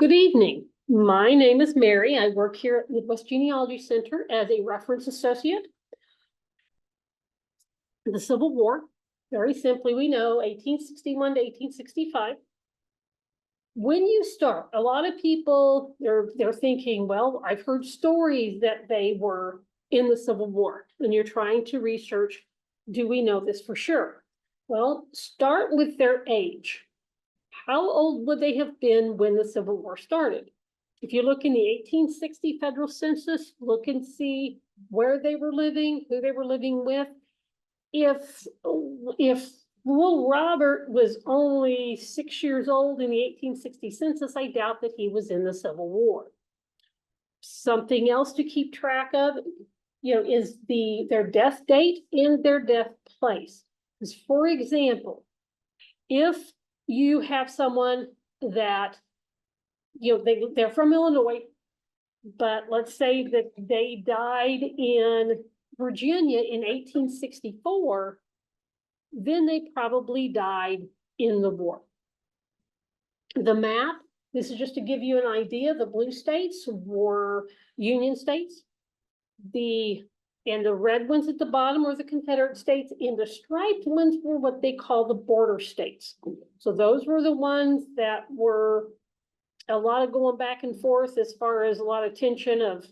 Good evening. My name is Mary. I work here at Midwest Genealogy Center as a reference associate. The Civil War, very simply, we know 1861 to 1865. When you start, a lot of people, they're thinking, well, I've heard stories that they were in the Civil War, and you're trying to research, do we know this for sure? Well, start with their age. How old would they have been when the Civil War started? If you look in the 1860 federal census, look and see where they were living, who they were living with. If little Robert was only 6 years old in the 1860 census, I doubt that he was in the Civil War. Something else to keep track of, is their death date and their death place. Because, for example, if you have someone that, they're from Illinois, but let's say that they died in Virginia in 1864, then they probably died in the war. The map, this is just to give you an idea, the blue states were Union states. And the red ones at the bottom were the Confederate states, and the striped ones were what they call the border states. So those were the ones that were a lot of going back and forth as far as a lot of tension of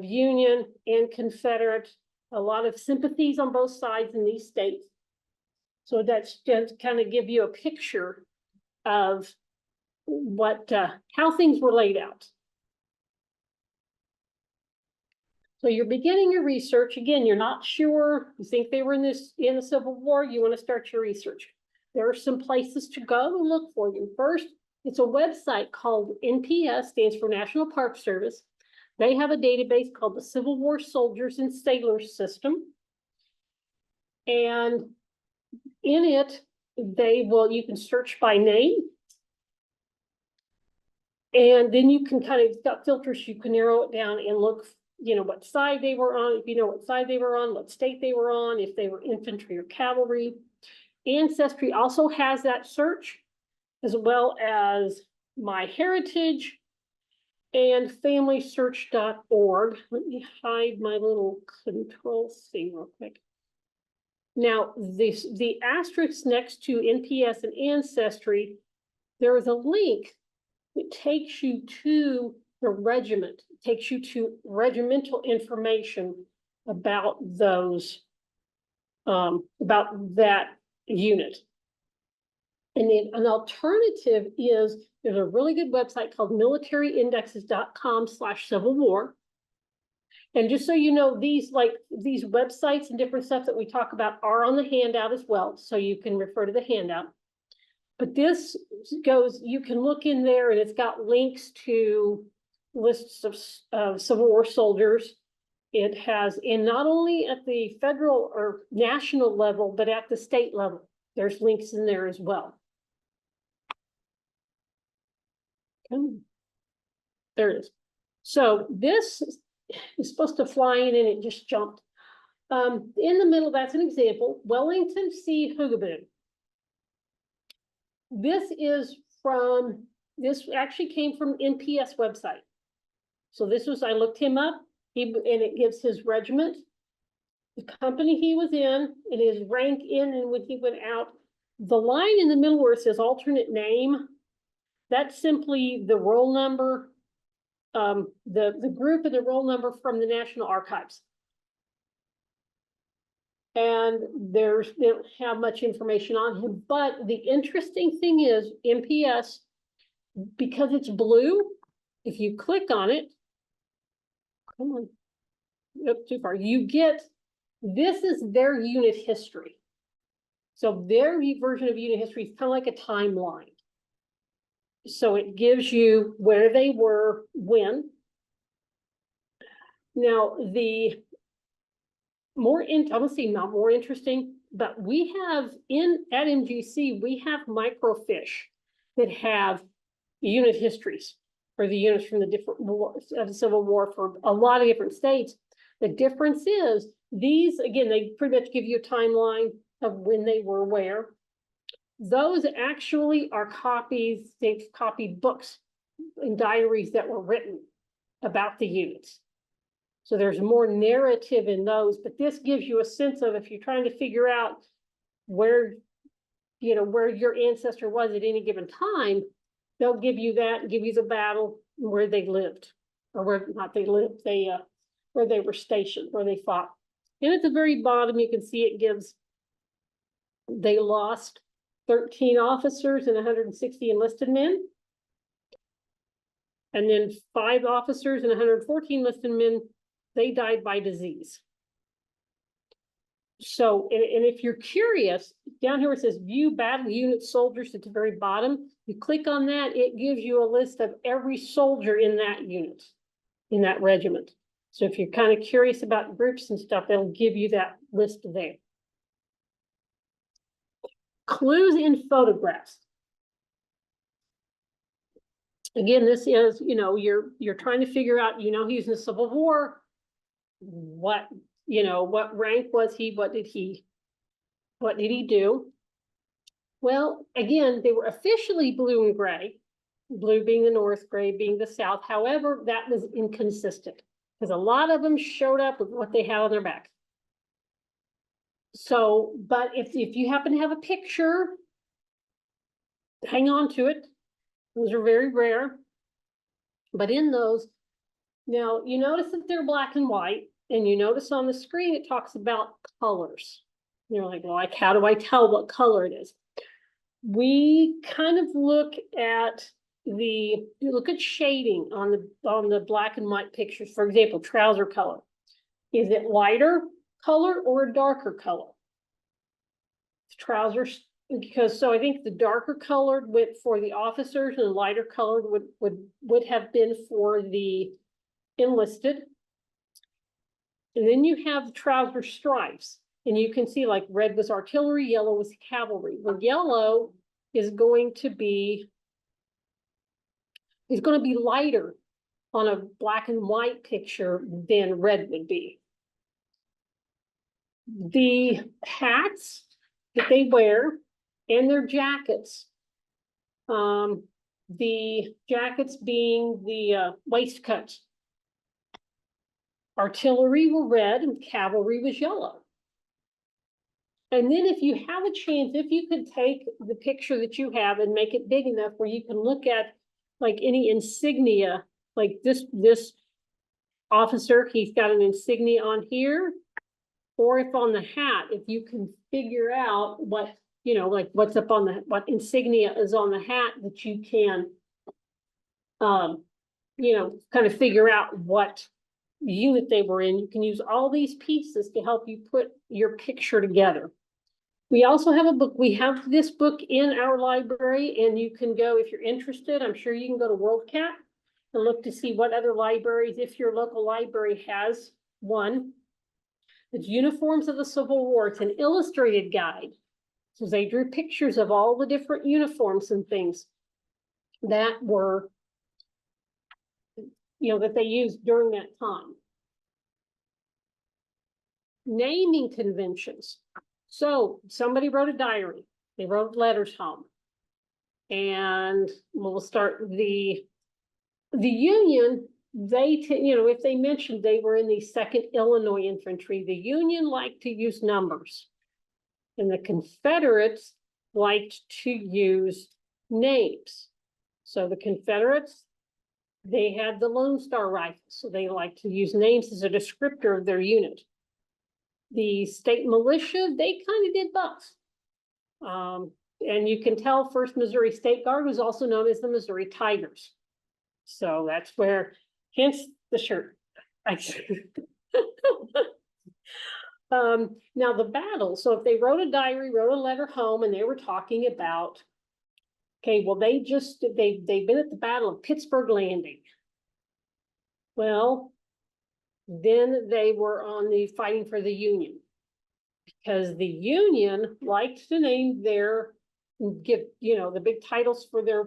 Union and Confederate, a lot of sympathies on both sides in these states. So that's just kind of give you a picture of what how things were laid out. So you're beginning your research. Again, you're not sure, you think they were in the Civil War, you want to start your research. There are some places to go and look for you. First, it's a website called NPS, stands for National Park Service. They have a database called the Civil War Soldiers and Sailors System. And in it, you can search by name. And then you can kind of, got filters, you can narrow it down and look, what side they were on, if you know what side they were on, what state they were on, if they were infantry or cavalry. Ancestry also has that search, as well as MyHeritage and FamilySearch.org. Let me hide my little Control-C real quick. Now, the asterisk next to NPS and Ancestry, there is a link that takes you to the regiment, takes you to regimental information about those, about that unit. And then an alternative is, there's a really good website called militaryindexes.com/Civil War. And just so you know, these websites and different stuff that we talk about are on the handout as well, so you can refer to the handout. But this goes, you can look in there and it's got links to lists of Civil War soldiers. It has, and not only at the federal or national level, but at the state level, there's links in there as well. There it is. So this is supposed to fly in and it just jumped. In the middle, that's an example, Wellington C. Hugaboo. This actually came from NPS website. So this was, I looked him up, and it gives his regiment, the company he was in, and his rank in and when he went out. The line in the middle where it says alternate name, that's simply the roll number, the group and the roll number from the National Archives. And they don't have much information on him. But the interesting thing is NPS, because it's blue, if you click on it, come on, nope, too far, you get, this is their unit history. So their version of unit history is kind of like a timeline. So it gives you where they were, when. Now, the more, I would say not more interesting, but we have at MGC, we have microfiche that have unit histories for the units from the different wars of the Civil War for a lot of different states. The difference is these, again, they pretty much give you a timeline of when they were where. Those actually are copies, they've copied books in diaries that were written about the units. So there's more narrative in those, but this gives you a sense of, if you're trying to figure out where, you know, where your ancestor was at any given time, they'll give you that and give you the battle where they lived, or where not they lived, they where they were stationed, where they fought. And at the very bottom, you can see it gives, they lost 13 officers and 160 enlisted men. And then 5 officers and 114 enlisted men, they died by disease. So, and if you're curious, down here it says view battle unit soldiers at the very bottom. You click on that, it gives you a list of every soldier in that unit, in that regiment. So if you're kind of curious about groups and stuff, it'll give you that list there. Clues in photographs. Again, this is, you know, you're trying to figure out, you know, he's in the Civil War. What, you know, what rank was he? What did he do? Well, again, they were officially blue and gray, blue being the north, gray being the south. However, that was inconsistent because a lot of them showed up with what they had on their back. So, but if you happen to have a picture, hang on to it. Those are very rare. But in those, now you notice that they're black and white, and you notice on the screen it talks about colors. You're like, well, how do I tell what color it is? We kind of look at shading on the black and white pictures. For example, trouser color. Is it lighter color or a darker color? Trousers, because so I think the darker colored for the officers and the lighter colored would have been for the enlisted. And then you have trouser stripes, and you can see like red was artillery, yellow was cavalry. Well, yellow is going to be lighter on a black and white picture than red would be. The hats that they wear and their jackets, the jackets being the waistcoats. Artillery were red and cavalry was yellow. And then if you have a chance, if you could take the picture that you have and make it big enough where you can look at like any insignia, like this officer, he's got an insignia on here, or if on the hat, if you can figure out what, you know, like what's up on what insignia is on the hat that you can, you know, kind of figure out what unit they were in. You can use all these pieces to help you put your picture together. We also have a book. We have this book in our library, and you can go, if you're interested, I'm sure you can go to WorldCat and look to see what other libraries, if your local library has one. It's Uniforms of the Civil War. It's an illustrated guide. So they drew pictures of all the different uniforms and things that were, you know, that they used during that time. Naming conventions. So somebody wrote a diary. They wrote letters home. And we'll start the Union. You know, if they mentioned they were in the 2nd Illinois Infantry, the Union liked to use numbers. And the Confederates liked to use names. So the Confederates, they had the Lone Star Rifles, so they liked to use names as a descriptor of their unit. The state militia, they kind of did both. And you can tell 1st Missouri State Guard was also known as the Missouri Tigers. So that's where, hence the shirt. Now the battle, so if they wrote a diary, wrote a letter home, and they were talking about, okay, well, they've been at the Battle of Pittsburgh Landing. Well, then they were on the fighting for the Union, because the Union liked to name their, give, you know, the big titles for their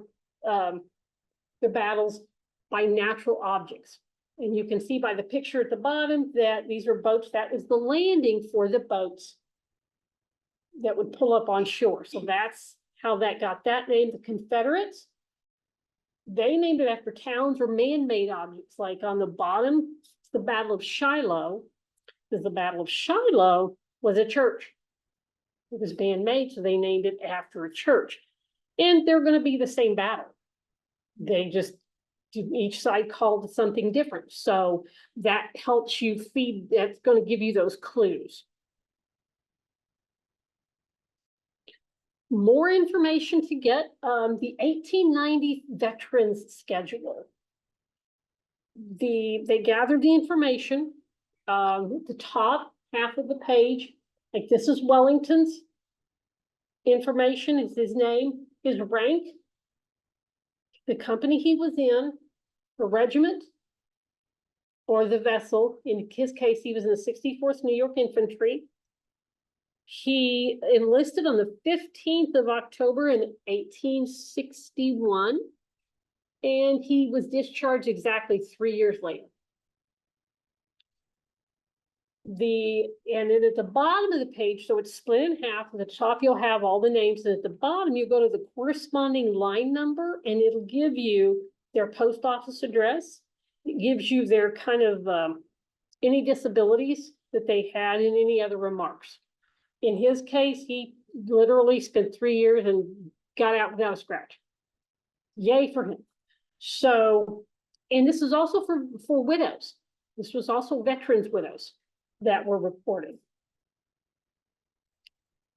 battles by natural objects. And you can see by the picture at the bottom that these are boats. That is the landing for the boats that would pull up on shore. So that's how that got that name. The Confederates, They named it after towns or man-made objects, like on the bottom, it's the Battle of Shiloh, because the Battle of Shiloh was a church. It was man-made, so they named it after a church. And they're going to be the same battle. They just, each side called it something different. So that helps you feed, that's going to give you those clues. More information to get, the 1890 Veterans Schedule. They gathered the information, the top half of the page, like this is Wellington's information, is his name, his rank, the company he was in, the regiment, or the vessel. In his case, he was in the 64th New York Infantry. He enlisted on the 15th of October in 1861, and he was discharged exactly 3 years later. And then at the bottom of the page, so it's split in half. At the top, you'll have all the names, and at the bottom, you go to the corresponding line number, and it'll give you their post office address. It gives you their kind of any disabilities that they had and any other remarks. In his case, he literally spent 3 years and got out without a scratch. Yay for him. So, and this is also for widows. This was also veterans' widows that were reported.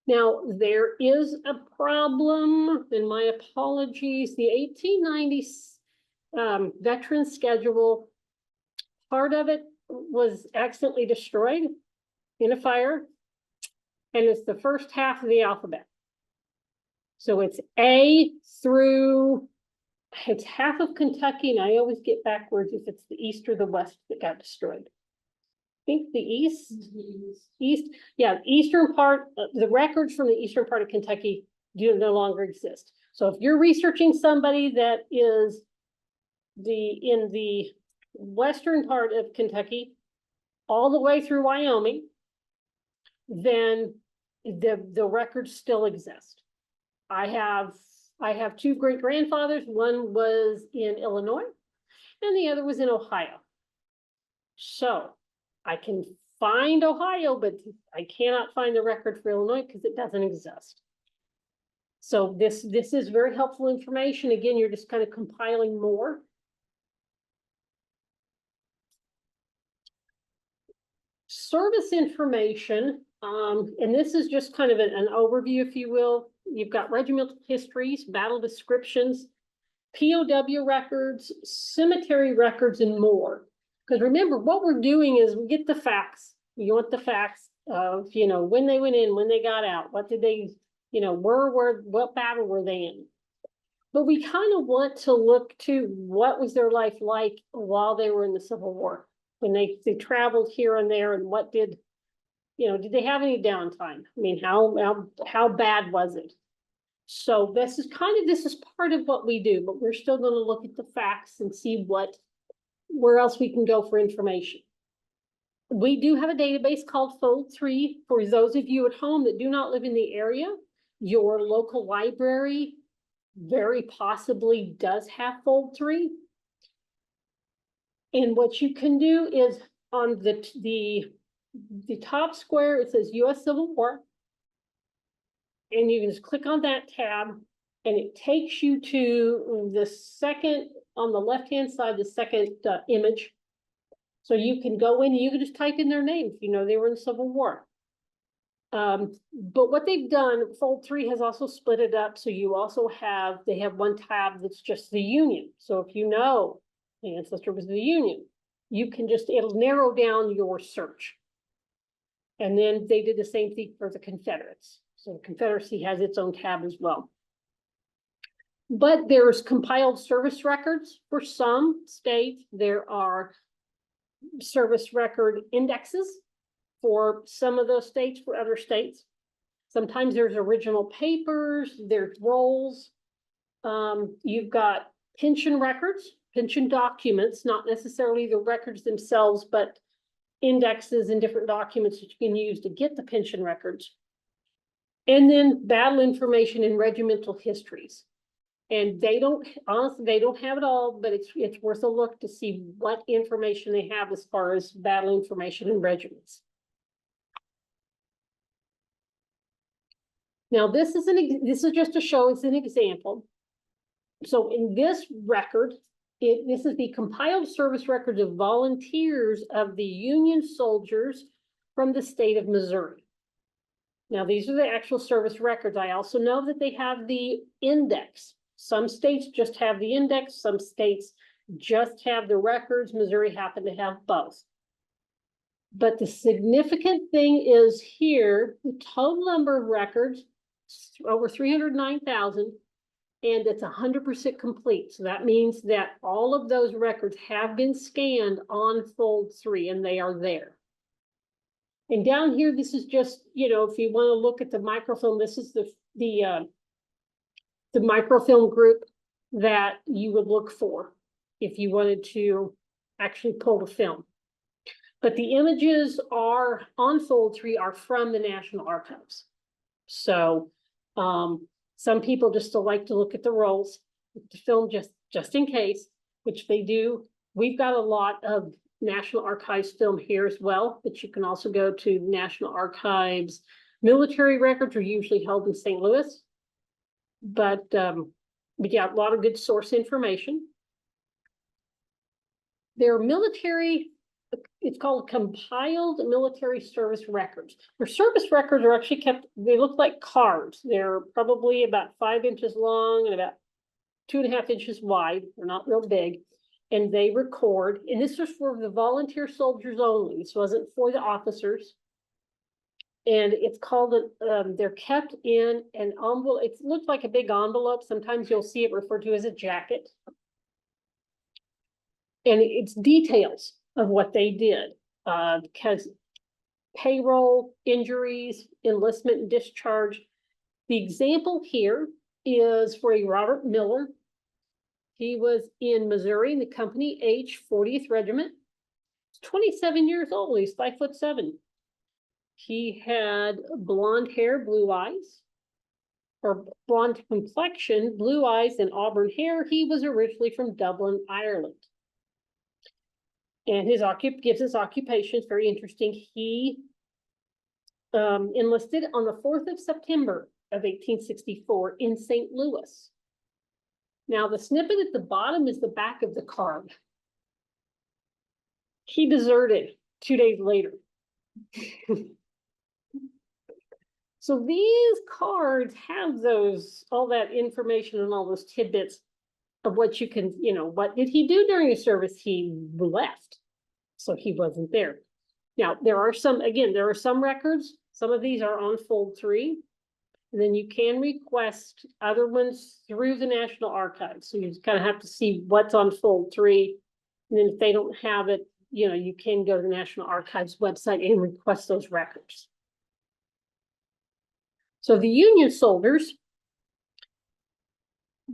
Now, there is a problem, and my apologies, the 1890 Veterans Schedule, part of it was accidentally destroyed in a fire, and it's the first half of the alphabet. So it's A through, it's half of Kentucky, and I always get backwards if it's the east or the west that got destroyed. I think the east, yeah, eastern part, the records from the eastern part of Kentucky do no longer exist. So if you're researching somebody that is in the western part of Kentucky, all the way through Wyoming, then the records still exist. I have two great grandfathers. One was in Illinois, and the other was in Ohio. So I can find Ohio, but I cannot find the record for Illinois because it doesn't exist. So this is very helpful information. Again, you're just kind of compiling more. Service information, and this is just kind of an overview, if you will. You've got regimental histories, battle descriptions, POW records, cemetery records, and more. Because remember, what we're doing is we get the facts. You want the facts of, you know, when they went in, when they got out, what did they, you know, what battle were they in? But we kind of want to look to what was their life like while they were in the Civil War, when they traveled here and there, and what did, you know, did they have any downtime? I mean, how bad was it? So this is part of what we do, but we're still going to look at the facts and see where else we can go for information. We do have a database called Fold 3. For those of you at home that do not live in the area, your local library very possibly does have Fold 3. And what you can do is on the top square, it says US Civil War. And you can just click on that tab, and it takes you to the second, on the left-hand side, the second image. So you can go in and you can just type in their name if you know they were in the Civil War. But what they've done, Fold 3 has also split it up. So you also they have one tab that's just the Union. So if you know the ancestor was the Union, you can it'll narrow down your search. And then they did the same thing for the Confederates. So the Confederacy has its own tab as well. But there's compiled service records for some states. There are service record indexes for some of those states, for other states. Sometimes there's original papers, there's rolls. You've got pension records, pension documents, not necessarily the records themselves, but indexes and different documents that you can use to get the pension records. And then battle information and regimental histories. And they don't, honestly, they don't have it all, but it's worth a look to see what information they have as far as battle information and regiments. Now, this is just to show it's an example. So in this record, this is the compiled service records of volunteers of the Union soldiers from the state of Missouri. Now, these are the actual service records. I also know that they have the index. Some states just have the index, some states just have the records. Missouri happened to have both. But the significant thing is here, the total number of records, over 309,000, and it's 100% complete. So that means that all of those records have been scanned on fold 3 and they are there. And down here, this is just, you know, if you want to look at the microfilm, this is the microfilm group that you would look for if you wanted to actually pull the film. But the images are on fold 3 are from the National Archives. So some people just still like to look at the rolls, the film just in case, which they do. We've got a lot of National Archives film here as well, but you can also go to National Archives. Military records are usually held in St. Louis. But yeah, a lot of good source information. They're military, it's called compiled military service records. Their service records are actually kept, they look like cards. They're probably about 5 inches long and about 2.5 inches wide. They're not real big. And they record, and this was for the volunteer soldiers only. This wasn't for the officers. And it's called, they're kept in an envelope. It looks like a big envelope. Sometimes you'll see it referred to as a jacket. And it's details of what they did, because payroll, injuries, enlistment, and discharge. The example here is for a Robert Miller. He was in Missouri in the Company H 40th Regiment. He's 27 years old. He's 5'7". He had blonde hair, blue eyes, or blonde complexion, blue eyes, and auburn hair. He was originally from Dublin, Ireland. And his gives his occupation. It's very interesting. He enlisted on the 4th of September of 1864 in St. Louis. Now, the snippet at the bottom is the back of the card. He deserted 2 days later. So these cards have all that information and all those tidbits of what you can, you know, what did he do during his service? He left, so he wasn't there. Now, there are some records. Some of these are on fold 3. And then you can request other ones through the National Archives. So you just kind of have to see what's on fold 3. And then if they don't have it, you know, you can go to the National Archives website and request those records. So the Union soldiers,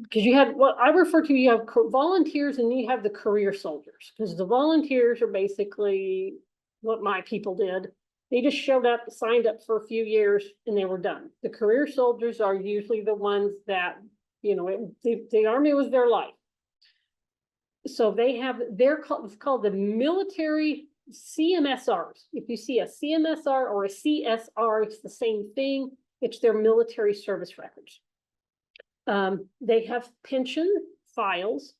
because you have what I refer to, you have volunteers and you have the career soldiers, because the volunteers are basically what my people did. They just showed up, signed up for a few years, and they were done. The career soldiers are usually the ones that, you know, the Army was their life. So it's called the military CMSRs. If you see a CMSR or a CSR, it's the same thing. It's their military service records. They have pension files.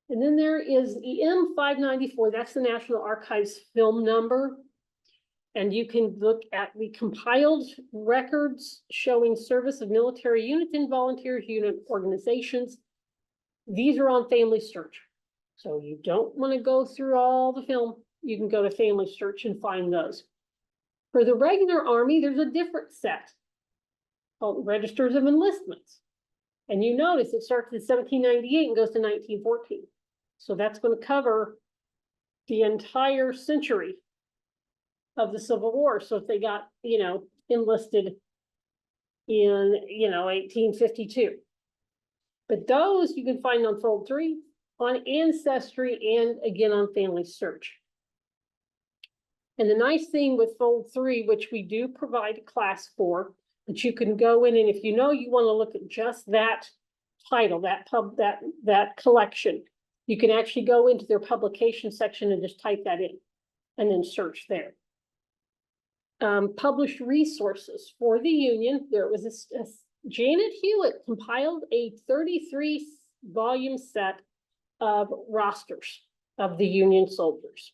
And then there is the M594, that's the National Archives film number. And you can look at the compiled records showing service of military units and volunteers unit organizations. These are on Family Search. So you don't want to go through all the film. You can go to Family Search and find those. For the regular Army, there's a different set called Registers of Enlistments. And you notice it starts in 1798 and goes to 1914. So that's going to cover the entire century of the Civil War. So if they got, you know, enlisted in, you know, 1852. But those you can find on fold 3, on Ancestry, and again on Family Search. And the nice thing with fold 3, which we do provide a class for, that you can go in, and if you know you want to look at just that title, that collection, you can actually go into their publication section and just type that in and then search there. Published resources for the Union. There was a Janet Hewitt compiled a 33 volume set of rosters of the Union soldiers.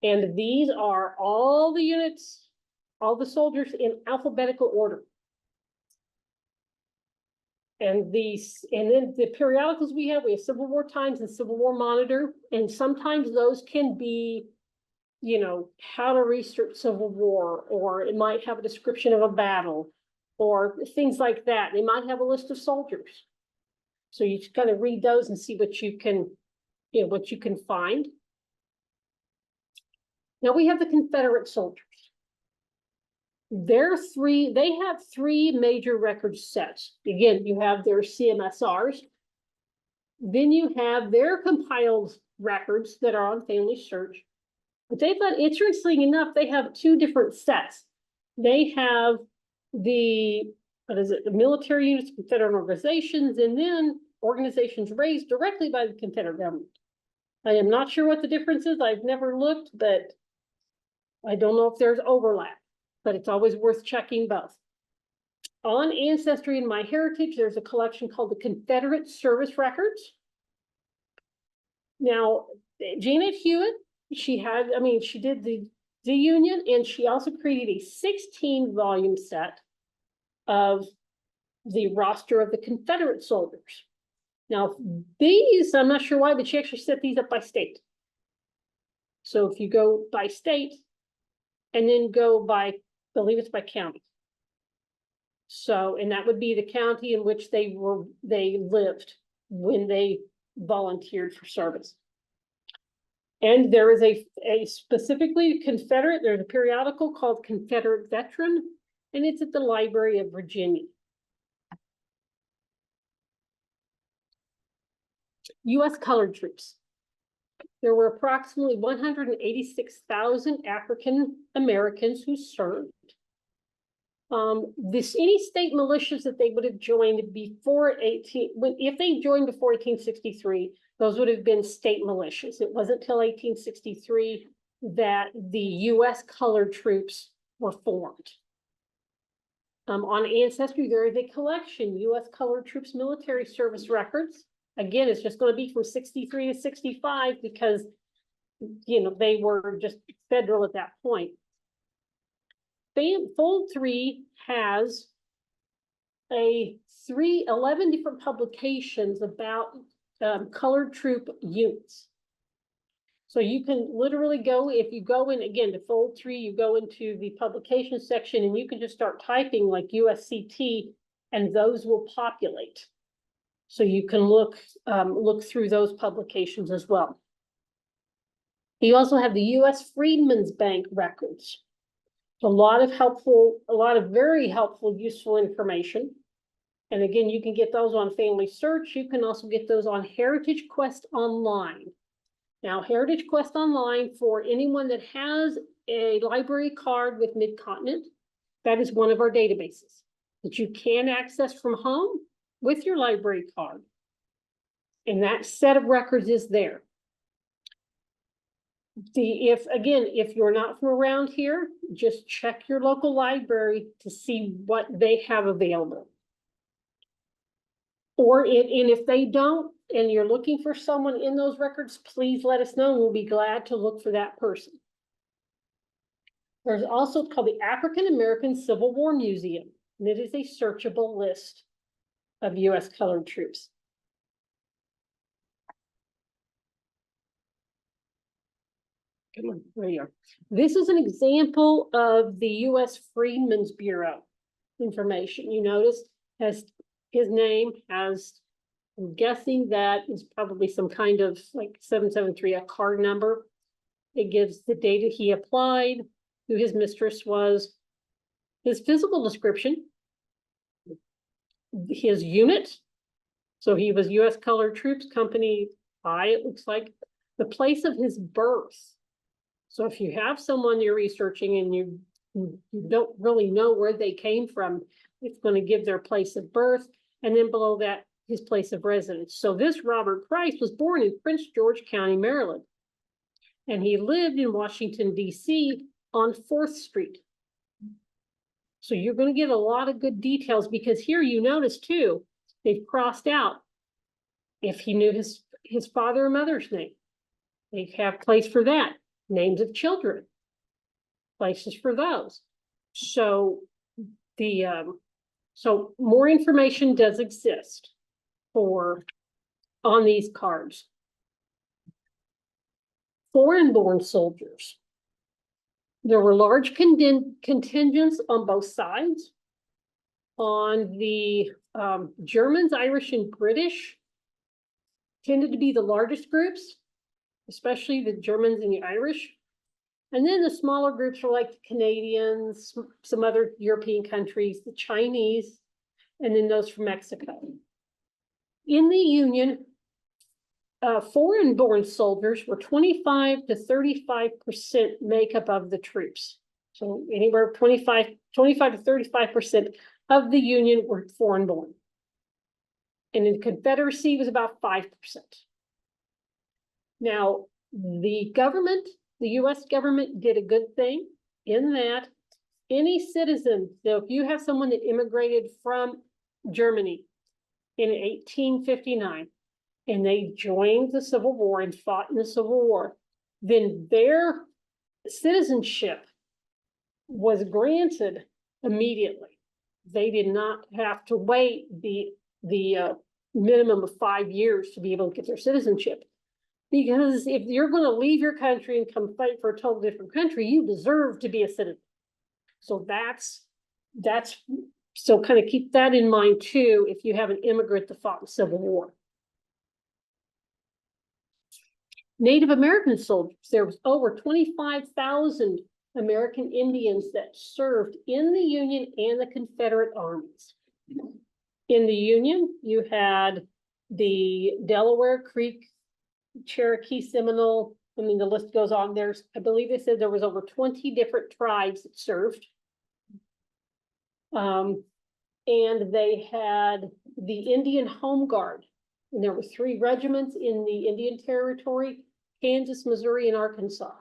And these are all the units, all the soldiers in alphabetical order. And then the periodicals we have Civil War Times and Civil War Monitor. And sometimes those can be, you know, how to research Civil War, or it might have a description of a battle, or things like that. They might have a list of soldiers. So you just kind of read those and see what you can, you know, what you can find. Now we have the Confederate soldiers. They have three major record sets. Again, you have their CMSRs. Then you have their compiled records that are on Family Search. But they've got, interestingly enough, they have two different sets. They have the military units, Confederate organizations, and then organizations raised directly by the Confederate government. I am not sure what the difference is. I've never looked, but I don't know if there's overlap, but it's always worth checking both. On Ancestry and MyHeritage, there's a collection called the Confederate Service Records. Now, Janet Hewitt, she did the Union, and she also created a 16-volume set of the roster of the Confederate soldiers. Now, these, I'm not sure why, but she actually set these up by state. So if you go by state, and then go by, I believe it's by county. So, and that would be the county in which they lived when they volunteered for service. And there is a specifically Confederate, there's a periodical called Confederate Veteran, and it's at the Library of Virginia. U.S. colored troops. There were approximately 186,000 African Americans who served. Any state militias that they would have joined if they joined before 1863, those would have been state militias. It wasn't until 1863 that the U.S. colored troops were formed. On Ancestry, there is a collection, U.S. colored troops military service records. Again, it's just going to be from 63 to 65 because, you know, they were just federal at that point. Fold 3 has 11 different publications about colored troop units. So you can literally go, if you go in again to Fold 3, you go into the publication section and you can just start typing like USCT and those will populate. So you can look through those publications as well. You also have the U.S. Freedmen's Bank records. A lot of very helpful, useful information. And again, you can get those on Family Search. You can also get those on Heritage Quest Online. Now, Heritage Quest Online, for anyone that has a library card with Mid-Continent, that is one of our databases that you can access from home with your library card. And that set of records is there. If you're not from around here, just check your local library to see what they have available. And if they don't, and you're looking for someone in those records, please let us know. We'll be glad to look for that person. There's also called the African American Civil War Museum, and it is a searchable list of U.S. colored troops. Come on, there you are. This is an example of the U.S. Freedmen's Bureau information. You notice has his name has, I'm guessing that is probably some kind of like 773, a card number. It gives the date he applied, who his mistress was, his physical description, his unit. So he was U.S. Colored Troops Company I, it looks like, the place of his birth. So if you have someone you're researching and you don't really know where they came from, it's going to give their place of birth. And then below that, his place of residence. So this Robert Price was born in Prince George County, Maryland. And he lived in Washington, D.C. on 4th Street. So you're going to get a lot of good details, because here you notice too, they've crossed out if he knew his father or mother's name. They have place for that. Names of children, places for those. So so more information does exist on these cards. Foreign-born soldiers. There were large contingents on both sides. On the Germans, Irish, and British tended to be the largest groups, especially the Germans and the Irish. And then the smaller groups were like the Canadians, some other European countries, the Chinese, and then those from Mexico. In the Union, foreign-born soldiers were 25 to 35% makeup of the troops. So anywhere 25 to 35% of the Union were foreign-born. And in the Confederacy was about 5%. Now, the US government did a good thing in that any citizen, so if you have someone that immigrated from Germany in 1859, and they joined the Civil War and fought in the Civil War, then their citizenship was granted immediately. They did not have to wait the minimum of 5 years to be able to get their citizenship. Because if you're going to leave your country and come fight for a total different country, you deserve to be a citizen. So so kind of keep that in mind too, if you have an immigrant that fought in the Civil War. Native American soldiers, there was over 25,000 American Indians that served in the Union and the Confederate armies. In the Union, you had the Delaware, Creek, Cherokee, Seminole. I mean, the list goes on. I believe they said there was over 20 different tribes that served. And they had the Indian Home Guard. And there were 3 regiments in the Indian Territory: Kansas, Missouri, and Arkansas.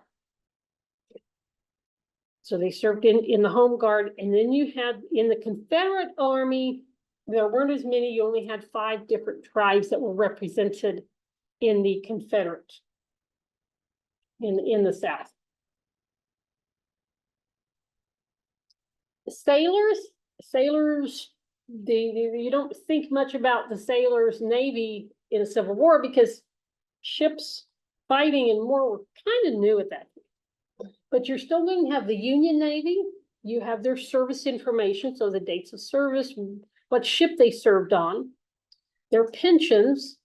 So they served in the Home Guard. And then you had in the Confederate Army, there weren't as many. You only had 5 different tribes that were represented in the Confederate, in the South. Sailors, you don't think much about the sailors' Navy in the Civil War, because ships fighting and war were kind of new at that point. But you're still going to have the Union Navy. You have their service information, so the dates of service, what ship they served on, their pensions,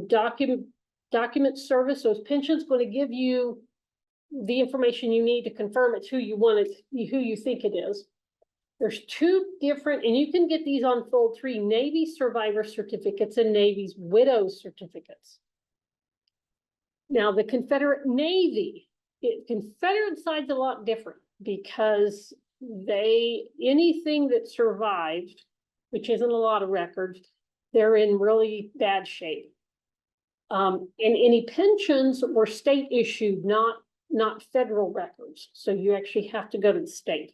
document service. Those pensions going to give you the information you need to confirm it's who you think it is. There's 2 different, and you can get these on fold 3, Navy survivor certificates and Navy's widows certificates. Now, the Confederate Navy, Confederate side's a lot different, because anything that survived, which isn't a lot of records, they're in really bad shape. And any pensions were state issued, not federal records. So you actually have to go to the state.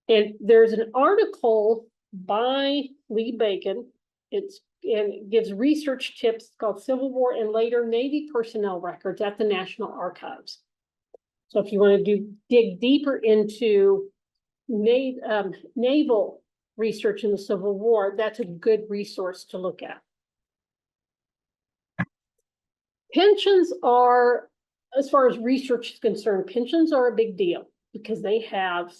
And there's an article by Lee Bacon. And it gives research tips called Civil War and Later Navy Personnel Records at the National Archives. So if you want to dig deeper into naval research in the Civil War, that's a good resource to look at. Pensions are, as far as research is concerned, pensions are a big deal, because they have,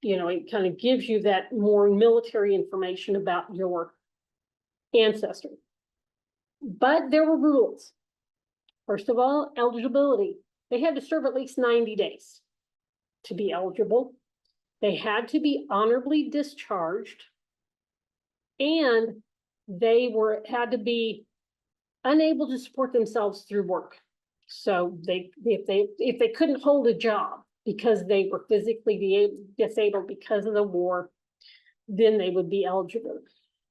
it kind of gives you that more military information about your ancestor. But there were rules. First of all, eligibility. They had to serve at least 90 days to be eligible. They had to be honorably discharged, and they had to be unable to support themselves through work. So if they couldn't hold a job because they were physically disabled because of the war, then they would be eligible.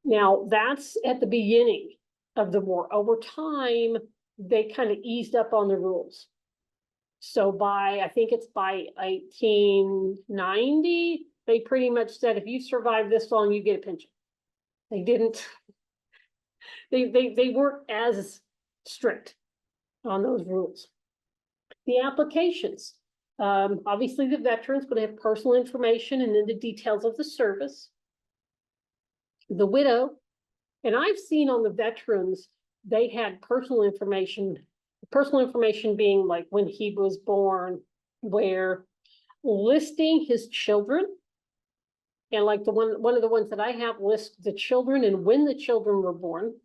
Now, that's at the beginning of the war. Over time, they kind of eased up on the rules. So I think it's by 1890, they pretty much said, if you survive this long, you get a pension. They didn't, they weren't as strict on those rules. The applications, obviously the veterans would have personal information and then the details of the service. The widow, and I've seen on the veterans, they had personal information being like when he was born, where listing his children. And like one of the ones that I have lists the children and when the children were born,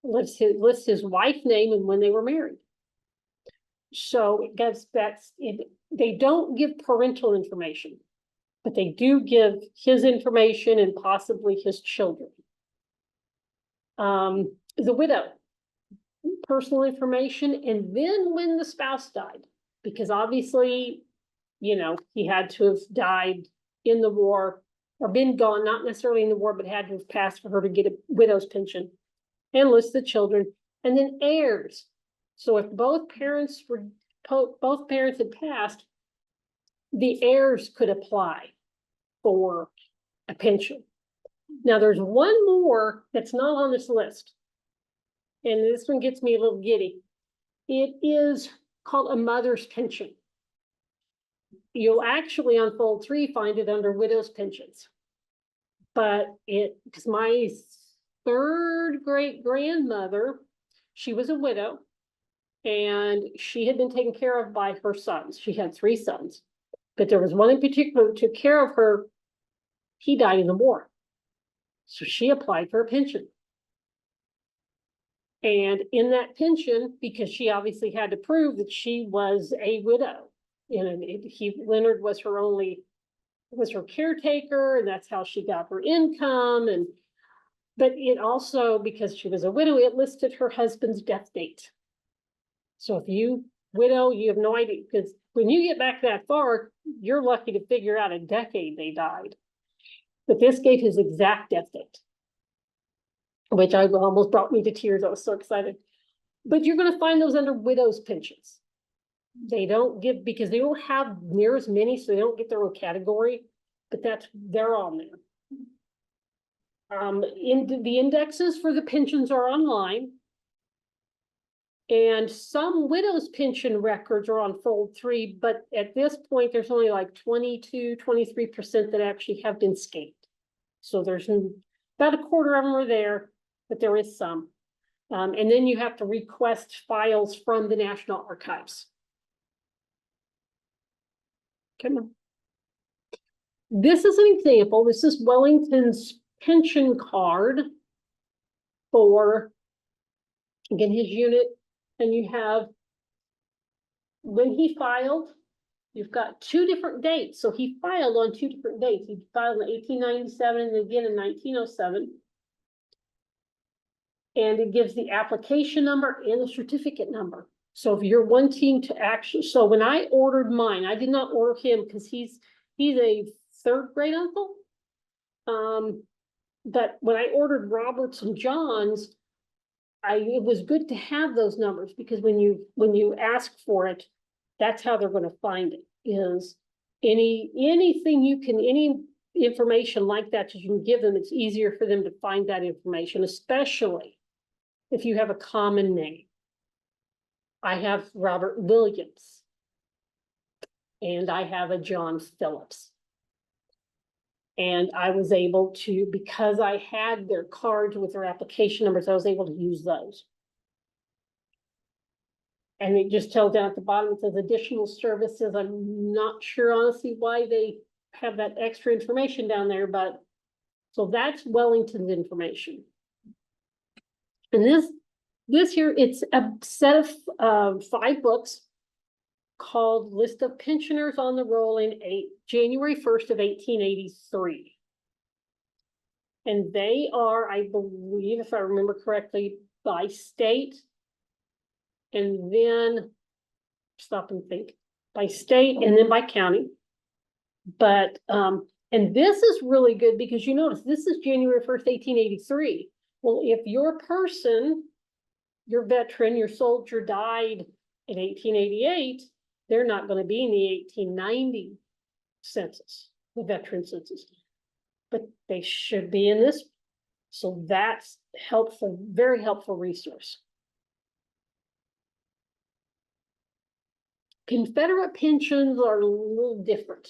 lists his wife's name and when they were married. So they don't give parental information, but they do give his information and possibly his children. The widow, personal information, and then when the spouse died, because obviously, you know, he had to have died in the war or been gone, not necessarily in the war, but had to have passed for her to get a widow's pension, and list the children, and then heirs. So if both parents had passed, the heirs could apply for a pension. Now there's one more that's not on this list, and this one gets me a little giddy. It is called a mother's pension. You'll actually on fold 3 find it under widow's pensions. But because my third great grandmother, she was a widow, and she had been taken care of by her sons. She had 3 sons, but there was one in particular who took care of her. He died in the war. So she applied for a pension. And in that pension, because she obviously had to prove that she was a widow, and Leonard was her caretaker, and that's how she got her income. But it also, because she was a widow, it listed her husband's death date. So if you widow, you have no idea, because when you get back that far, you're lucky to figure out a decade they died. But this gave his exact death date, which almost brought me to tears. I was so excited. But you're going to find those under widow's pensions. They don't give, because they don't have near as many, so they don't get their own category, but they're on there. The indexes for the pensions are online. And some widows' pension records are on fold 3, but at this point, there's only like 22–23% that actually have been scanned. So there's about a quarter of them are there, but there is some. And then you have to request files from the National Archives. Come on. This is an example. This is Wellington's pension card for, again, his unit. And you have, when he filed, you've got 2 different dates. So he filed on 2 different dates. He filed in 1897 and again in 1907. And it gives the application number and the certificate number. So if you're wanting to actually, so when I ordered mine, I did not order him because he's a 3rd great uncle. But when I ordered Robert's and John's, it was good to have those numbers, because when you ask for it, that's how they're going to find it, is any information like that you can give them. It's easier for them to find that information, especially if you have a common name. I have Robert Williams, and I have a John Phillips. And I was able to, because I had their cards with their application numbers, I was able to use those. And it just tells down at the bottom, it says additional services. I'm not sure honestly why they have that extra information down there, but so that's Wellington's information. And this here, it's a set of 5 books called List of Pensioners on the Roll in January 1st of 1883. And they are, I believe, if I remember correctly, by state, and then stop and think, by state and then by county. But And this is really good because you notice this is January 1st, 1883. Well, if your person, your veteran, your soldier died in 1888, they're not going to be in the 1890 census, the veteran census, but they should be in this. So that's helpful, very helpful resource. Confederate pensions are a little different.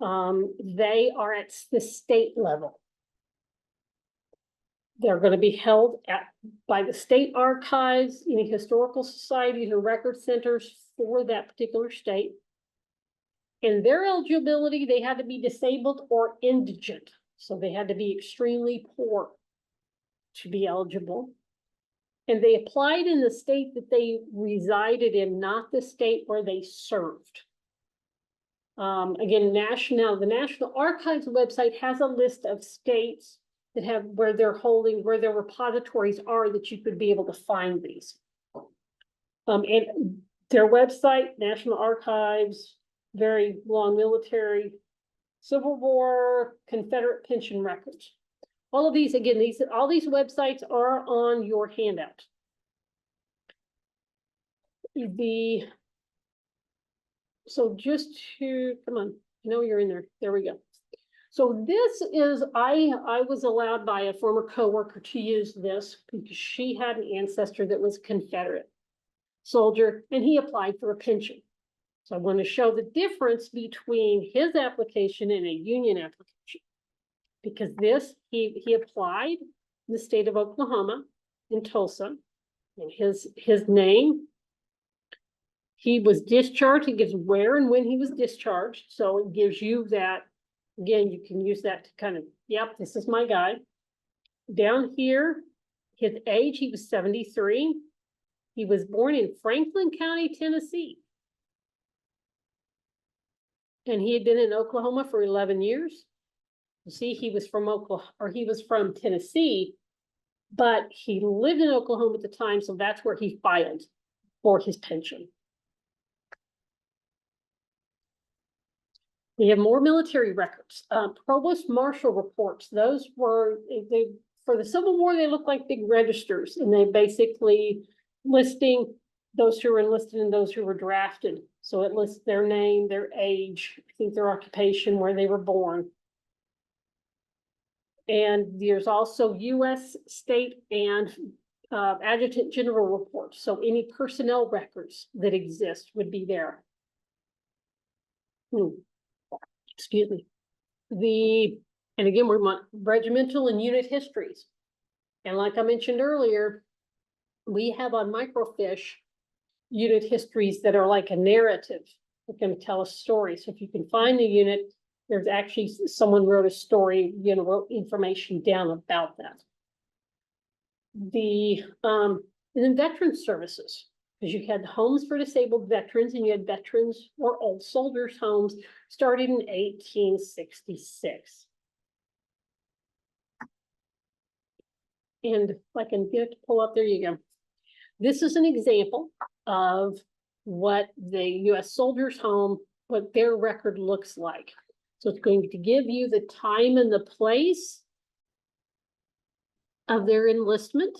They are at the state level. They're going to be held by the state archives, any historical societies or record centers for that particular state. And their eligibility, they had to be disabled or indigent. So they had to be extremely poor to be eligible. And they applied in the state that they resided in, not the state where they served. Again, the National Archives website has a list of states that have where they're holding, where their repositories are that you could be able to find these. And their website, National Archives, very long military, Civil War, Confederate pension records. All of these, again, all these websites are on your handout. So just to, come on, I know you're in there. There we go. So this is, I was allowed by a former coworker to use this because she had an ancestor that was a Confederate soldier and he applied for a pension. So I want to show the difference between his application and a union application. Because this, he applied in the state of Oklahoma, in Tulsa, and his name, he was discharged. It gives where and when he was discharged. So it gives you that, again, you can use that to kind of, yep, this is my guy. Down here, his age, he was 73. He was born in Franklin County, Tennessee. And he had been in Oklahoma for 11 years. You see, he was from Oklahoma, or he was from Tennessee, but he lived in Oklahoma at the time, so that's where he filed for his pension. We have more military records. Provost Marshal reports. Those were, for the Civil War, they look like big registers, and they basically listing those who were enlisted and those who were drafted. So it lists their name, their age, I think their occupation, where they were born. And there's also U.S. state and adjutant general reports. So any personnel records that exist would be there. Excuse me. And again, we want regimental and unit histories. And like I mentioned earlier, we have on microfiche unit histories that are like a narrative. They're going to tell a story. So if you can find the unit, there's actually someone wrote a story, wrote information down about that. And then veteran services, because you had homes for disabled veterans and you had veterans or old soldiers' homes started in 1866. And if I can get it to pull up, there you go. This is an example of what the U.S. soldiers' home, what their record looks like. So it's going to give you the time and the place of their enlistment.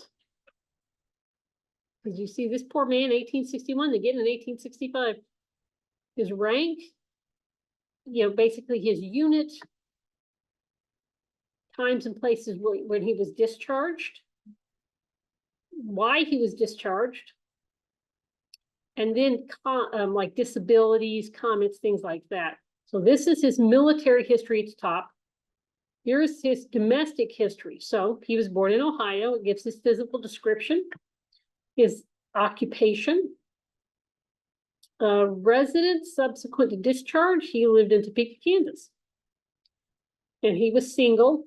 Because you see this poor man, 1861, they get in 1865. His rank, basically his unit, times and places when he was discharged, why he was discharged, and then like disabilities, comments, things like that. So this is his military history at the top. Here's his domestic history. So he was born in Ohio. It gives his physical description, his occupation, residence subsequent to discharge. He lived in Topeka, Kansas. And he was single.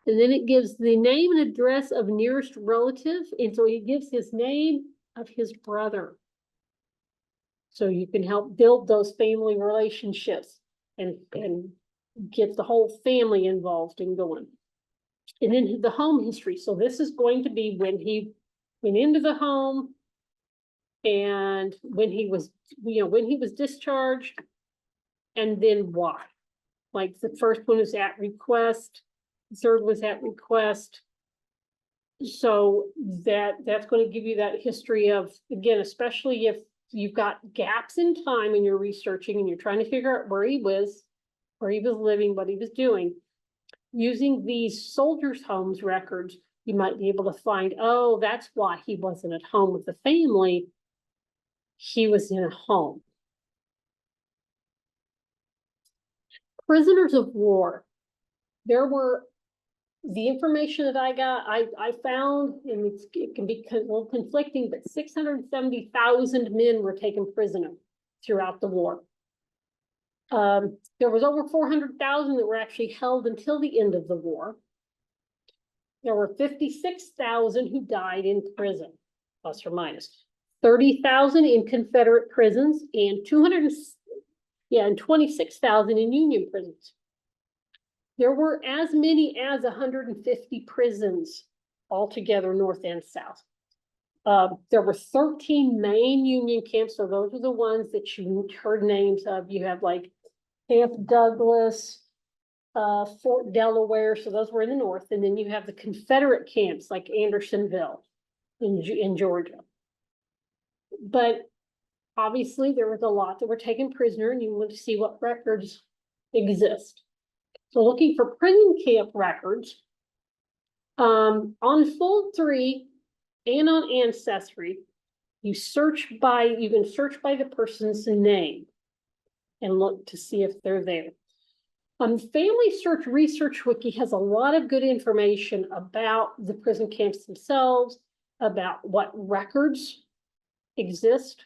And then it gives the name and address of nearest relative. And so he gives his name of his brother. So you can help build those family relationships and get the whole family involved in going. And then the home history. So this is going to be when he went into the home and when he was, when he was discharged, and then why. Like the first one is at request, the third was at request. So that's going to give you that history of, again, especially if you've got gaps in time and you're researching and you're trying to figure out where he was living, what he was doing. Using these soldiers' homes records, you might be able to find, oh, that's why he wasn't at home with the family. He was in a home. Prisoners of war. There were, the information that I got, I found, and it can be a little conflicting, but 670,000 men were taken prisoner throughout the war. There was over 400,000 that were actually held until the end of the war. There were 56,000 who died in prison, plus or minus. 30,000 in Confederate prisons and 26,000 in Union prisons. There were as many as 150 prisons altogether, north and south. There were 13 main Union camps, so those are the ones that you heard names of. You have like Camp Douglas, Fort Delaware, so those were in the north, and then you have the Confederate camps like Andersonville in Georgia. But obviously there was a lot that were taken prisoner, and you want to see what records exist. So looking for prison camp records, on Fold 3 and on Ancestry, you can search by the person's name and look to see if they're there. Family Search Research Wiki has a lot of good information about the prison camps themselves, about what records exist.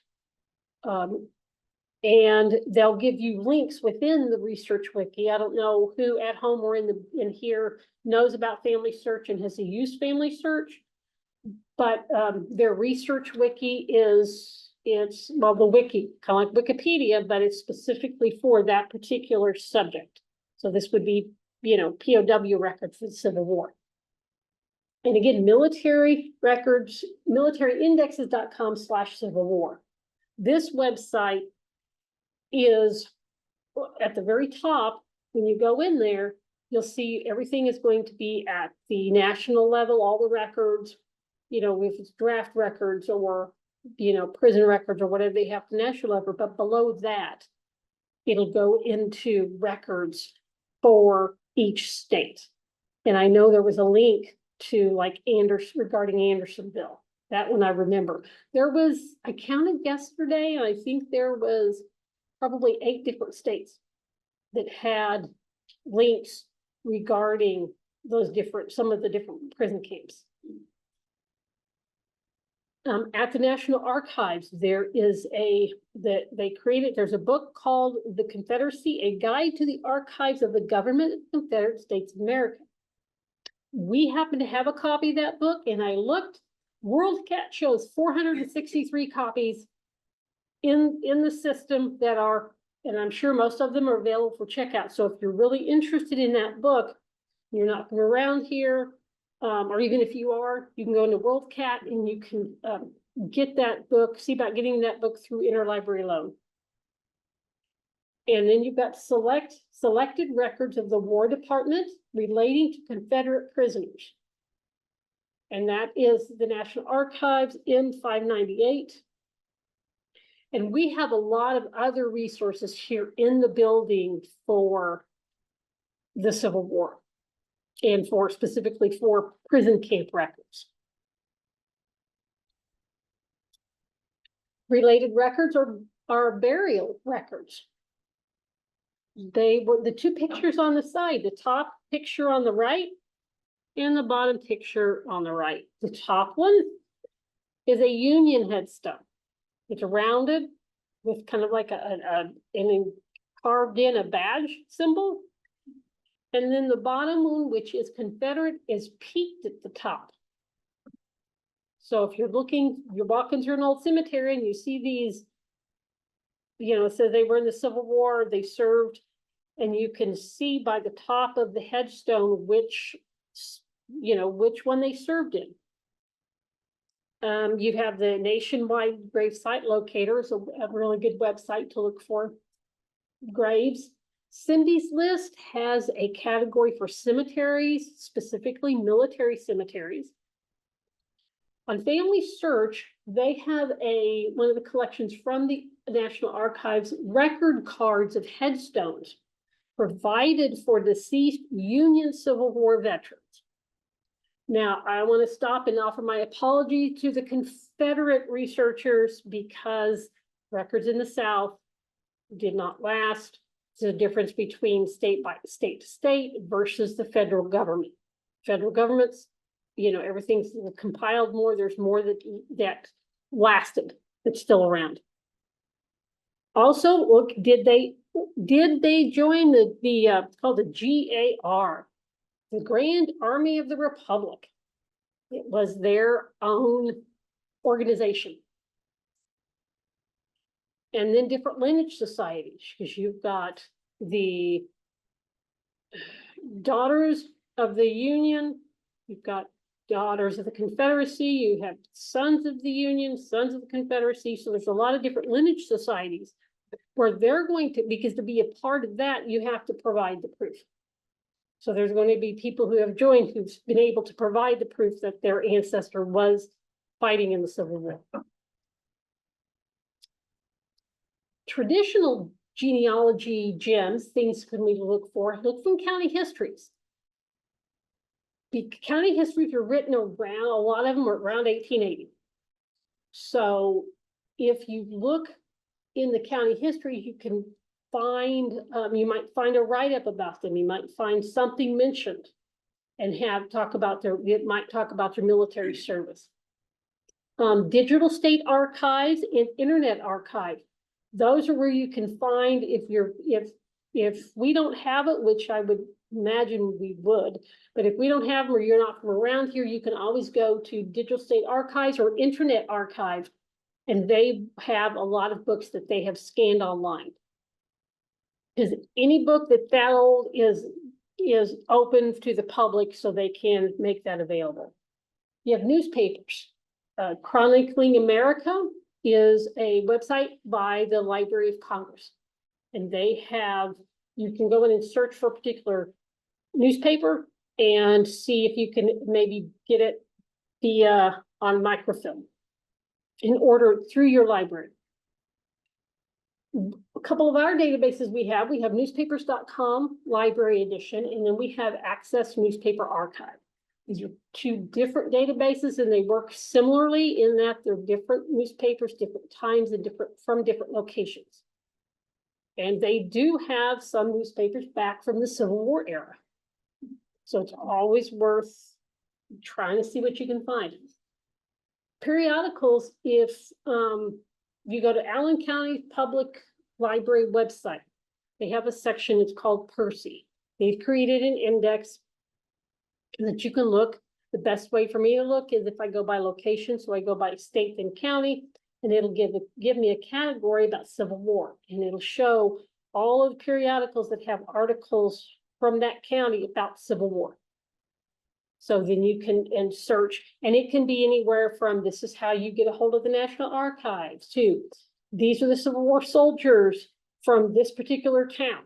And they'll give you links within the research wiki. I don't know who at home or in here knows about Family Search and has used Family Search, but their research wiki it's the wiki, kind of like Wikipedia, but it's specifically for that particular subject. So this would be, POW records for the Civil War. And again, military records, militaryindexes.com/Civil War. This website is at the very top. When you go in there, you'll see everything is going to be at the national level, all the records, if it's draft records or, prison records or whatever they have at the national level, but below that, it'll go into records for each state. And I know there was a link to like regarding Andersonville. That one I remember. I counted yesterday, and I think there was probably 8 different states that had links regarding some of the different prison camps. At the National Archives, there's a book called The Confederacy, A Guide to the Archives of the Government of the Confederate States of America. We happen to have a copy of that book, and I looked. WorldCat shows 463 copies in the system that are, and I'm sure most of them are available for checkout. So if you're really interested in that book, you're not from around here, or even if you are, you can go into WorldCat and you can get that book, see about getting that book through interlibrary loan. And then you've got selected records of the War Department relating to Confederate prisoners. And that is the National Archives M598. And we have a lot of other resources here in the building for the Civil War and specifically for prison camp records. Related records are burial records. They were the 2 pictures on the side, the top picture on the right and the bottom picture on the right. The top one is a Union headstone. It's rounded with kind of like and carved in a badge symbol. And then the bottom one, which is Confederate, is peaked at the top. So if you're walking through an old cemetery and you see these, it says they were in the Civil War, they served, and you can see by the top of the headstone which one they served in. You have the Nationwide Grave Site Locator, so a really good website to look for graves. Cindy's list has a category for cemeteries, specifically military cemeteries. On Family Search, they have one of the collections from the National Archives, record cards of headstones provided for deceased Union Civil War veterans. Now, I want to stop and offer my apology to the Confederate researchers because records in the South did not last. There's a difference between state to state versus the federal government. Federal government's, everything's compiled more. There's more that lasted, that's still around. Also, look, did they join the called the GAR, the Grand Army of the Republic? It was their own organization. And then different lineage societies, because you've got the Daughters of the Union, you've got Daughters of the Confederacy, you have Sons of the Union, Sons of the Confederacy. So there's a lot of different lineage societies where they're going to, because to be a part of that, you have to provide the proof. So there's going to be people who have joined who've been able to provide the proof that their ancestor was fighting in the Civil War. Traditional genealogy gems, things can we look from county histories. The county histories are written around, a lot of them are around 1880. So if you look in the county history, you can find, you might find a write-up about them. You might find something mentioned and it might talk about their military service. Digital state archives and internet archive. Those are where you can find if we don't have it, which I would imagine we would, but if we don't have them or you're not from around here, you can always go to Digital State Archives or Internet Archive, and they have a lot of books that they have scanned online. Because any book that old is open to the public, so they can make that available. You have newspapers. Chronicling America is a website by the Library of Congress. And they have, you can go in and search for a particular newspaper and see if you can maybe get it on microfilm and order it through your library. A couple of our databases we have newspapers.com library edition, and then we have Access Newspaper Archive. These are two different databases, and they work similarly in that they're different newspapers, different times, and from different locations. And they do have some newspapers back from the Civil War era. So it's always worth trying to see what you can find. Periodicals, if you go to Allen County Public Library website, they have a section, it's called Percy. They've created an index that you can look. The best way for me to look is if I go by location, so I go by state and county, and it'll give me a category about Civil War, and it'll show all of the periodicals that have articles from that county about Civil War. So then you can search, and it can be anywhere from this is how you get a hold of the National Archives to these are the Civil War soldiers from this particular town.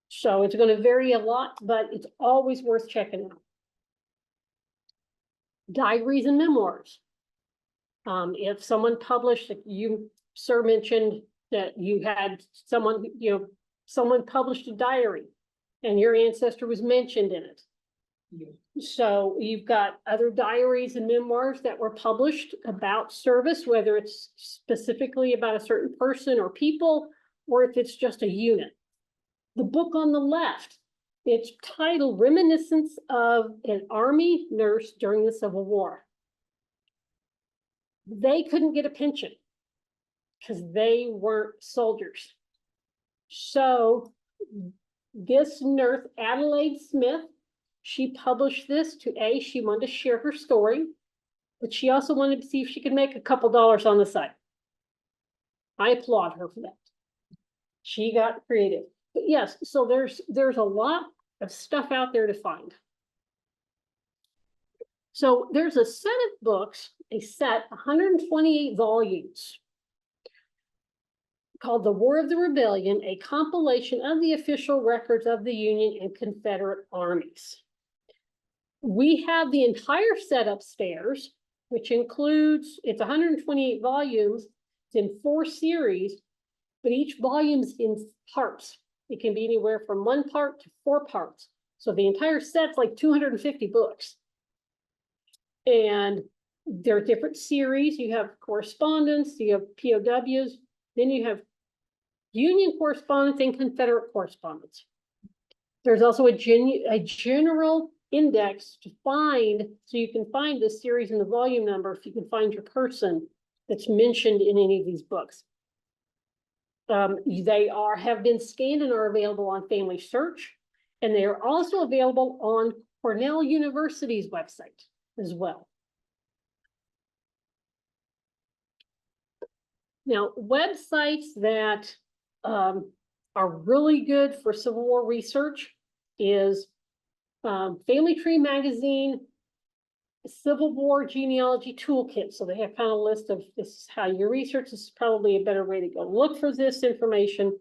So it's going to vary a lot, but it's always worth checking out. Diaries and memoirs. If someone published, like you, sir, mentioned that you had someone, someone published a diary and your ancestor was mentioned in it. So you've got other diaries and memoirs that were published about service, whether it's specifically about a certain person or people, or if it's just a unit. The book on the left, it's titled Reminiscence of an Army Nurse During the Civil War. They couldn't get a pension because they weren't soldiers. So this nurse, Adelaide Smith, she published this she wanted to share her story, but she also wanted to see if she could make a couple dollars on the side. I applaud her for that. She got creative. But yes, so there's a lot of stuff out there to find. So there's a set of books, 128 volumes called The War of the Rebellion, a compilation of the official records of the Union and Confederate armies. We have the entire set upstairs, which includes, it's 128 volumes, it's in 4 series, but each volume's in parts. It can be anywhere from 1 part to 4 parts. So the entire set's like 250 books. And there are different series. You have correspondence, you have POWs, then you have Union correspondence and Confederate correspondence. There's also a general index to find, so you can find the series and the volume number if you can find your person that's mentioned in any of these books. They have been scanned and are available on Family Search, and they are also available on Cornell University's website as well. Now, websites that are really good for Civil War research is Family Tree Magazine, Civil War Genealogy Toolkit. So they have kind of a list of this is how you research. This is probably a better way to go look for this information.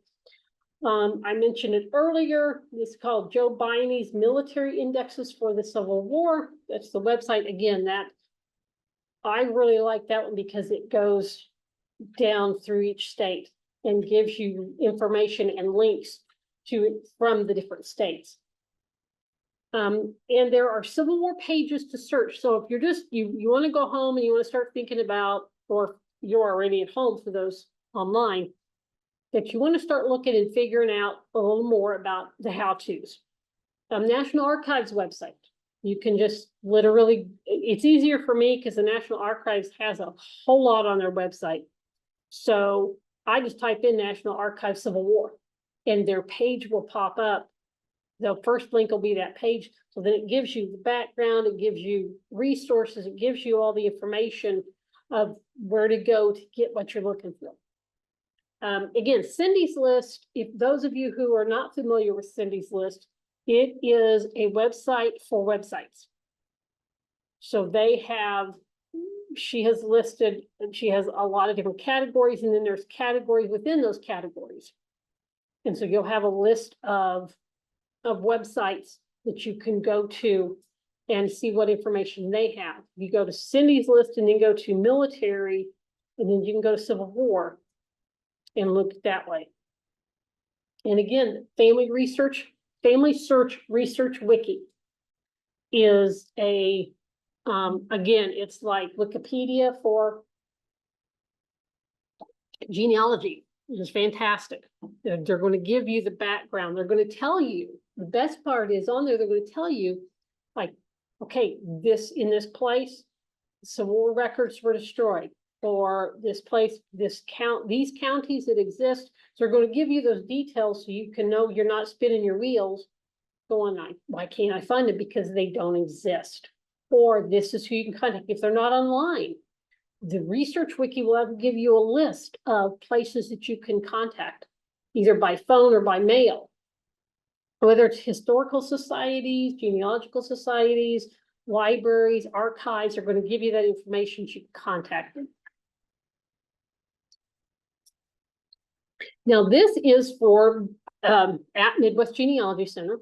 I mentioned it earlier. This is called Joe Biney's Military Indexes for the Civil War. That's the website. Again, that I really like that one because it goes down through each state and gives you information and links to it from the different states. And there are Civil War pages to search. So if you're just, you want to go home and you want to start thinking about, or you're already at home for those online, that you want to start looking and figuring out a little more about the how-tos. National Archives website. You can just literally, it's easier for me because the National Archives has a whole lot on their website. So I just type in National Archives Civil War and their page will pop up. The first link will be that page. So then it gives you the background, it gives you resources, it gives you all the information of where to go to get what you're looking for. Again, Cindy's List, if those of you who are not familiar with Cindy's List, it is a website for websites. So they have, she has listed, and she has a lot of different categories, and then there's categories within those categories. And so you'll have a list of websites that you can go to and see what information they have. You go to Cindy's List and then go to military, and then you can go to Civil War and look that way. And again, Family Search Research Wiki is a, again, it's like Wikipedia for genealogy, which is fantastic. They're going to give you the background. They're going to tell you, the best part is on there, they're going to tell you, like, okay, in this place, Civil War records were destroyed, or this place, these counties that exist. So they're going to give you those details so you can know you're not spinning your wheels going, why can't I find it? Because they don't exist. Or this is who you can contact if they're not online. The Research Wiki will give you a list of places that you can contact, either by phone or by mail. Whether it's historical societies, genealogical societies, libraries, archives are going to give you that information you can contact them. Now, this is for at Midwest Genealogy Center.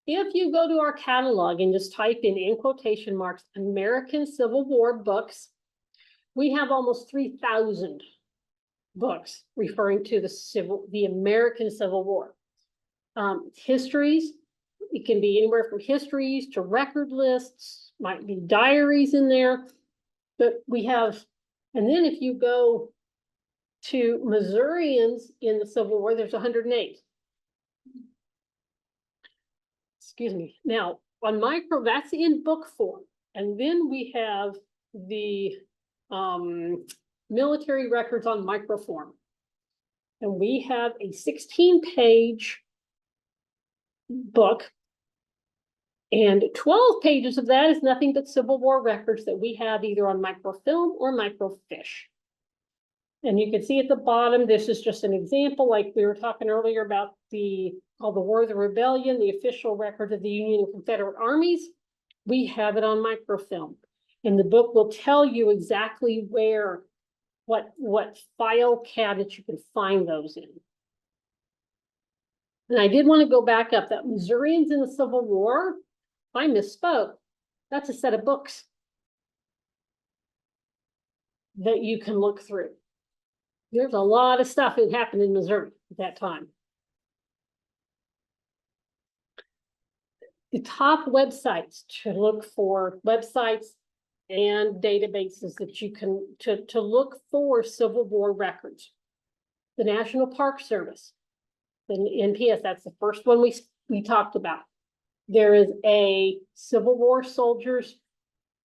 If you go to our catalog and just type in quotation marks, American Civil War books, we have almost 3,000 books referring to the American Civil War. Histories, it can be anywhere from histories to record lists, might be diaries in there, but we have, and then if you go to Missourians in the Civil War, there's 108. Excuse me. Now, on micro, that's in book form. And then we have the military records on microform. And we have a 16-page book. And 12 pages of that is nothing but Civil War records that we have either on microfilm or microfiche. And you can see at the bottom, this is just an example, like we were talking earlier about the War of the Rebellion, the official record of the Union and Confederate armies. We have it on microfilm. And the book will tell you exactly where what file cabinet you can find those in. And I did want to go back up that Missourians in the Civil War. I misspoke. That's a set of books that you can look through. There's a lot of stuff that happened in Missouri at that time. The top websites to look for websites and databases that you can to look for Civil War records. The National Park Service, the NPS, that's the first one we talked about. There is a Civil War soldiers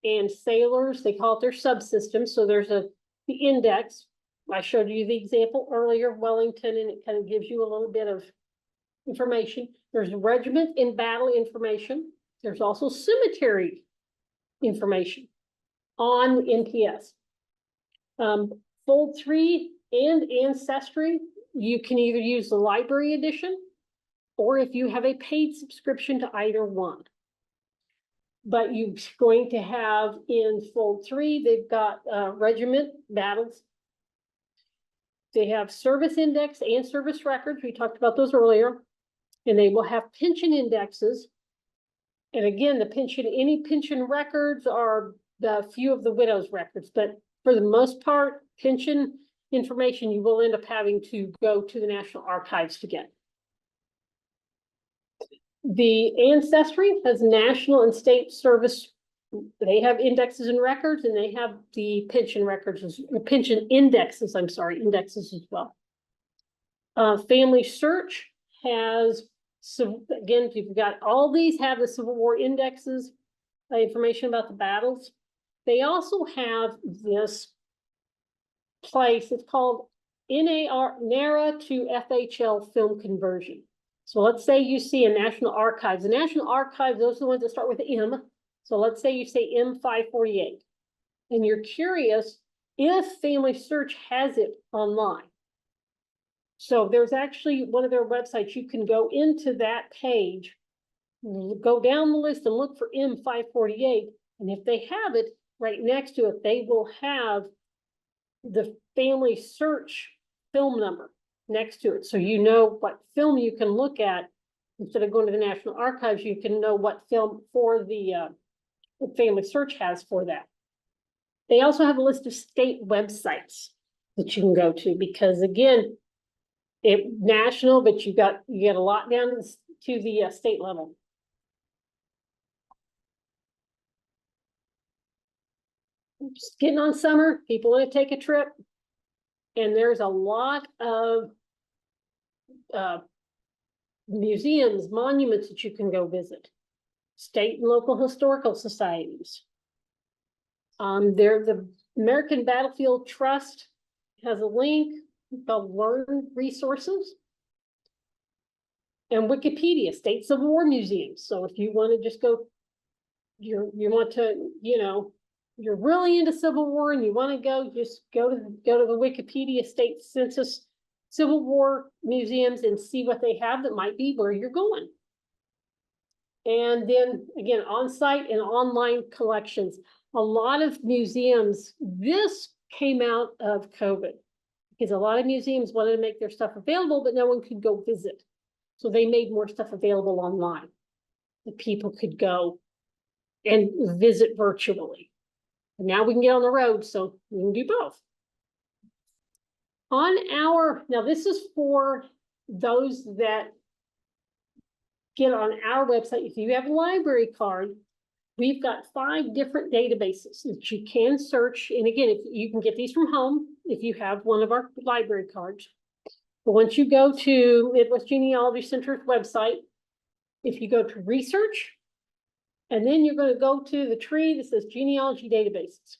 and sailors, they call it their subsystem. So there's the index. I showed you the example earlier, Wellington, and it kind of gives you a little bit of information. There's regiment and battle information. There's also cemetery information on NPS. Fold 3 and Ancestry, you can either use the library edition, or if you have a paid subscription to either one. But you're going to have in Fold 3, they've got regiment battles. They have service index and service records. We talked about those earlier. And they will have pension indexes. And again, any pension records are the few of the widow's records, but for the most part, pension information you will end up having to go to the National Archives to get. The Ancestry has national and state service. They have indexes and records, and they have the pension records, pension indexes, indexes as well. Family Search has, so again, you've got all these have the Civil War indexes, information about the battles. They also have this place, it's called NARA to FHL film conversion. So let's say you see a National Archives. The National Archives, those are the ones that start with M. So let's say you say M548, and you're curious if Family Search has it online. So there's actually one of their websites, you can go into that page, go down the list and look for M548. And if they have it right next to it, they will have the Family Search film number next to it. So you know what film you can look at. Instead of going to the National Archives, you can know what film for the Family Search has for that. They also have a list of state websites that you can go to, because again, national, but you get a lot down to the state level. Just getting on summer, people want to take a trip, and there's a lot of museums, monuments that you can go visit. State and local historical societies. The American Battlefield Trust has a link called Learn Resources, and Wikipedia, State Civil War Museums. So if you want to just go, you want to, you're really into Civil War and you want to go, just go to the Wikipedia State Census Civil War Museums and see what they have that might be where you're going. And then again, on-site and online collections. A lot of museums, this came out of COVID, because a lot of museums wanted to make their stuff available, but no one could go visit. So they made more stuff available online that people could go and visit virtually. And now we can get on the road, so we can do both. Now this is for those that get on our website. If you have a library card, we've got 5 different databases that you can search. And again, if you can get these from home, if you have one of our library cards. But once you go to Midwest Genealogy Center's website, if you go to research, and then you're going to go to the tree that says genealogy databases.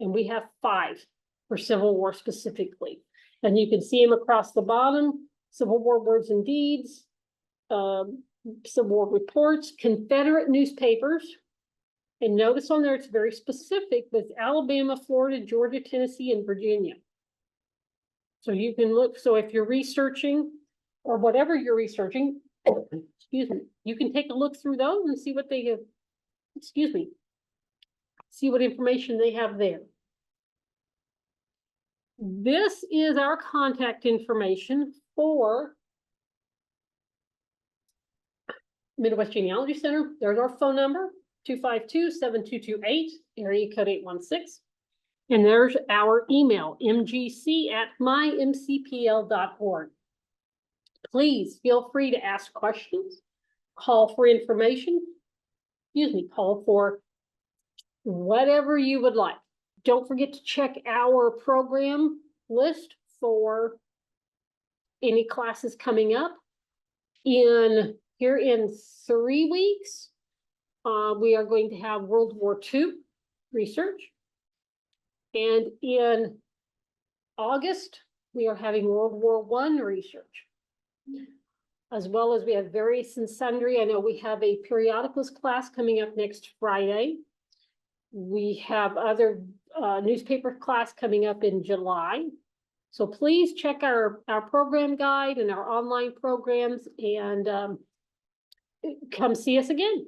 And we have 5 for Civil War specifically. And you can see them across the bottom: Civil War words and deeds, Civil War reports, Confederate newspapers. And notice on there, it's very specific with Alabama, Florida, Georgia, Tennessee, and Virginia. So you can look, so if you're researching or whatever you're researching, excuse me, you can take a look through those and see what they have, see what information they have there. This is our contact information for Midwest Genealogy Center. There's our phone number, 252-7228, area code 816. And there's our email, mgc@mymcpl.org. Please feel free to ask questions, call for information, call for whatever you would like. Don't forget to check our program list for any classes coming up. Here in 3 weeks, we are going to have World War II research. And in August, we are having World War I research. As well as we have various and sundry. I know we have a periodicals class coming up next Friday. We have other newspaper class coming up in July. So please check our program guide and our online programs and come see us again.